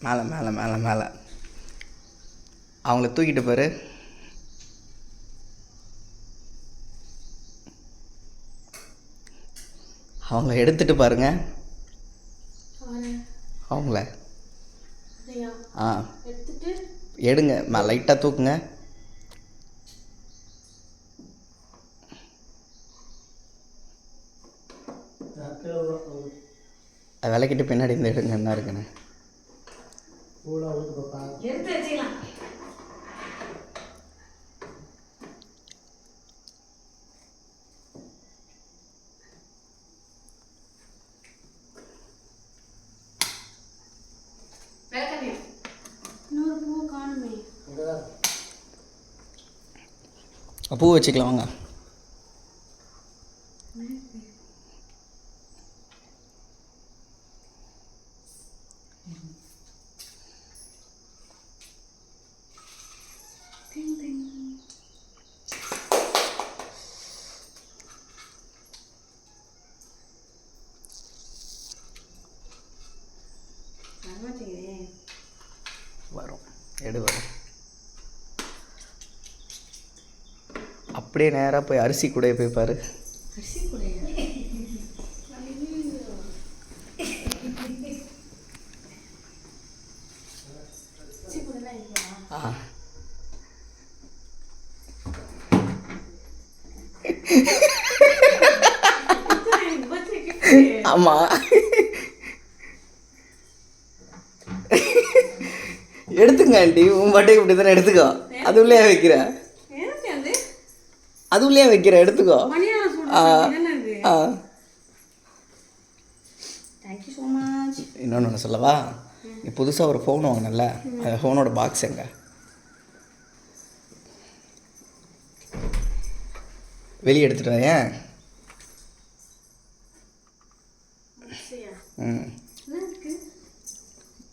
மேலே மேலே மேலே மேலே அவங்கள தூக்கிட்டு பாரு. அவங்கள எடுத்துகிட்டு பாருங்க. அவங்கள எடுங்க, லைட்டாக தூக்குங்க. விளக்கிட்டு பின்னாடி இந்த எடுங்க என்ன இருக்குன்னு. பூ வச்சுக்கலாம் வாங்க. வரும் வரும். அப்படியே நேராக போய் அரிசி கூட போய் பாரு. ஆமாம், எடுத்துங்க ஆண்டி. உன் பாட்டுக்கு இப்படி தானே எடுத்துக்கோ. அது உள்ளே வைக்கிற, அது உள்ளே வைக்கிற, எடுத்துக்கோ. இன்னொன்று ஒன்று சொல்லவா? நீ புதுசாக ஒரு ஃபோன் வாங்கினல, அந்த ஃபோனோட பாக்ஸ் எங்க? வெளியே எடுத்துகிட்டு வரேன்.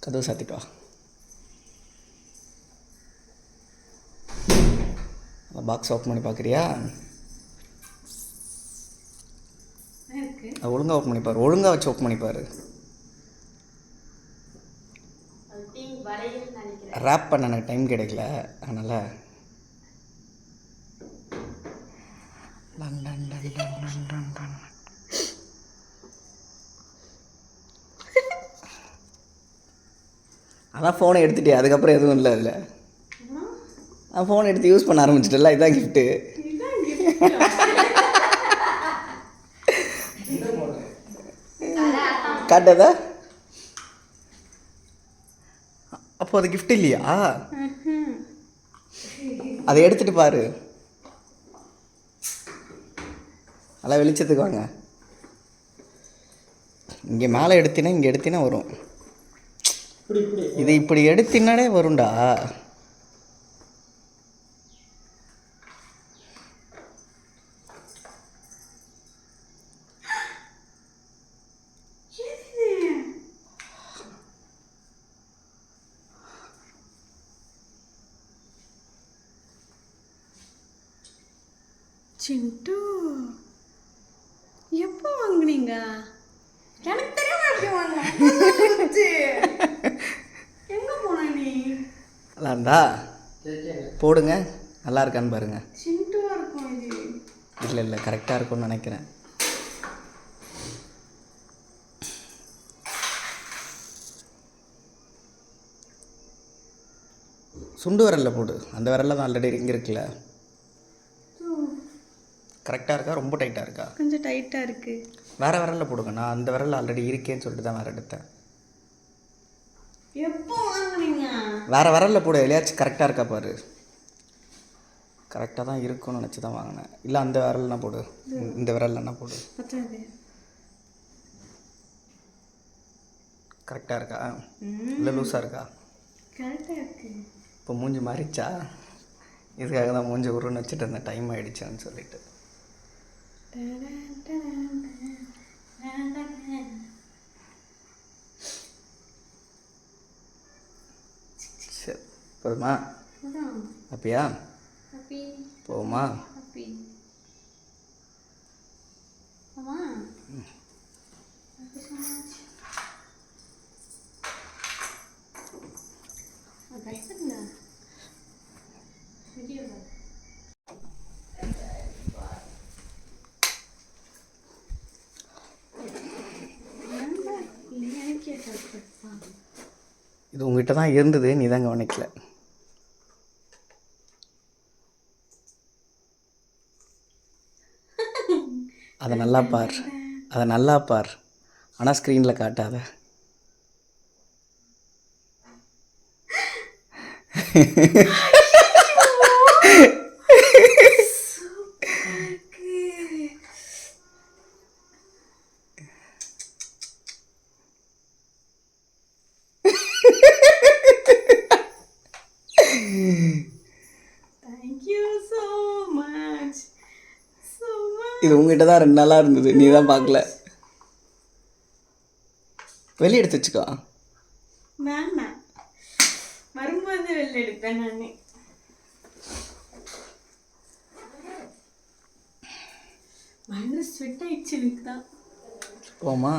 கதவு சாத்திட்டு வா. அந்த பாக்ஸ் ஓப்பன் பண்ணி பார்க்குறியா? ஒழுங்காக ஓப்பன் பண்ணிப்பார், ஒழுங்காக வச்சு ஓப்பன் பண்ணிப்பார். ரேப் பண்ண எனக்கு டைம் கிடைக்கல, அதனால் அதான் ஃபோனை எடுத்துகிட்டே, அதுக்கப்புறம் எதுவும் இல்லை அதில். நான் ஃபோன் எடுத்து யூஸ் பண்ண ஆரம்பிச்சிட்டல, இதுதான் கிஃப்ட்டு. காட்டாதா? அப்போ அது கிஃப்ட் இல்லையா? அதை எடுத்துகிட்டு பாரு. நல்லா வெளிச்சத்துக்கு வாங்க. இங்கே மேலே எடுத்தினா, இங்கே எடுத்தினா வரும். இது இப்படி எடுத்தினாலே வரும்டா. சிண்டு, எப்போ வாங்குனீங்க? எனக்கு தெரியாம எப்படி வாங்க? எங்க போன நீ? நல்லாண்டா, போடுங்க. நல்லா இருக்கான்னு பாருங்க. சிண்டுவா இருக்கும் இது. இல்லை இல்லை, கரெக்டாக இருக்கும்னு நினைக்கிறேன். சுண்டு விரலில் போடு. அந்த விரலில் தான் ஆல்ரெடி இங்கே இருக்குல்ல. கரெக்டாக இருக்கா? ரொம்ப டைட்டாக இருக்கா? கொஞ்சம் டைட்டாக இருக்குது. வேறு விரலில் போடுங்க. நான் அந்த விரலில் ஆல்ரெடி இருக்கேன்னு சொல்லிட்டு தான் வேறு எடுத்தேன். எப்போ வாங்குனீங்க? வேறு விரலில் போடு. எதையாச்சும் கரெக்டாக இருக்கா பாரு. கரெக்டாக தான் இருக்கும்னு நினச்சி தான் வாங்கினேன். இல்லை அந்த விரல்னா போடு, இந்த விரல்னா போடு. கரெக்டாக இருக்கா? இல்லை லூஸாக இருக்கா? கரெக்டாக இருக்கு. இப்போ மூஞ்சி மாறிச்சா? இதுக்காக தான் மூஞ்சி உருன்னு வச்சுட்டு இருந்தேன், டைம் ஆகிடுச்சான்னு சொல்லிட்டு. சரி, போதுமா? ஹாப்பியா? போமா? இது உங்ககிட்ட தான் இருந்தது, நீ தான் கவனிக்கல. அதை நல்லா பார், அதை நல்லா பார், ஆனால் ஸ்க்ரீனில் காட்டாத. Thank you so much. So much. இது உங்ககிட்ட தான் 2 நாளாக இருந்தது, நீ தான் பார்க்கல. வெளியே எடுத்து வச்சுக்கோ. வேணாம், வரும்போது வெளில எடுப்பேன் நானே. பயங்கர ஸ்வெட் ஆயிடுச்சு எனக்கு தான். போமா.